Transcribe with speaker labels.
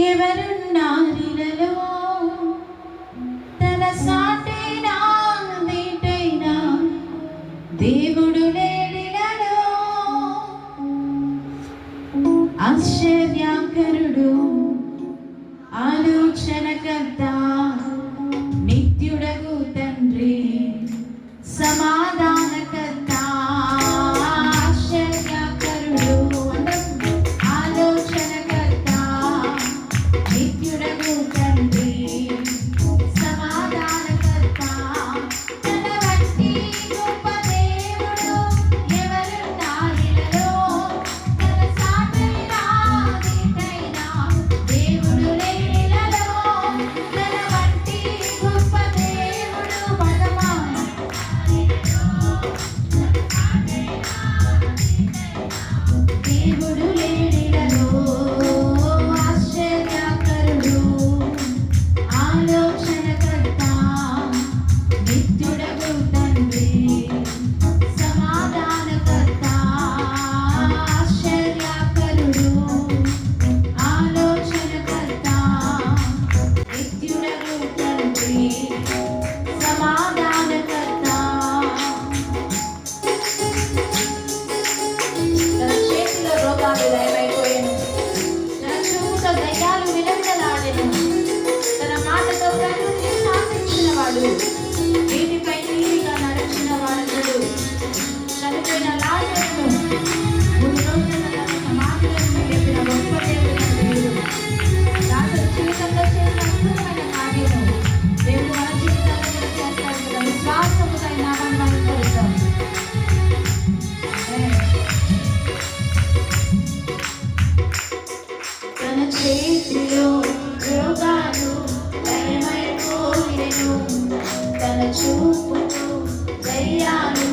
Speaker 1: ఎవరున్నారిలలో తన సాటైనా దీటైనా దేవుడు లేడిలలో ఆశ్చర్యకరుడు ఆలోచనకర్త నిత్యుడగు తండ్రి సమాధానకర్త ఆశ్చర్యకరుడు ఆలోచనకర్త నిత్యుడగు తండ్రి సమాధానకర్త తన వంటి గొప్ప దేవుడు ఎవరున్నారిలలో తన సాటైనా దీటైనా దేవుడు లేడిలలో తన వంటి గొప్ప దేవుడు దేవుడు లేడిలలో ఆశ్చర్యకరుడు ఆలోచనకర్త నిత్యుడగు తండ్రి సమాధానకర్త ఆశ్చర్యకరుడు ఆలోచనకర్త నిత్యుడగు తండ్రి సమాధానకర్త. తన చేతిలో రోగాలు లయమైపోయాను, తన చూపుతో దయ్యాలు విలవిలలాడెను, తన మాటతో ప్రకృతిని శాసించిన వాడు, నీటిపై నీటిగా నడిచిన వాడతడు. చనిపోయిన లాజరును 3 రోజుల తన సమాధిలో లేపిన గొప్ప దేవుడు. లాజరు జీవితంలో చేసిన అద్భుతమైన కార్యము దేవుడు మన జీవితాల్లో చేస్తాడు కదా. విశ్వాసముతో ఆయన నామాన్ని మహిమపరుద్దాం. తన చేతిలో రోగాలు లయమైపోయెను, తన చూపుతో దయ్యాలు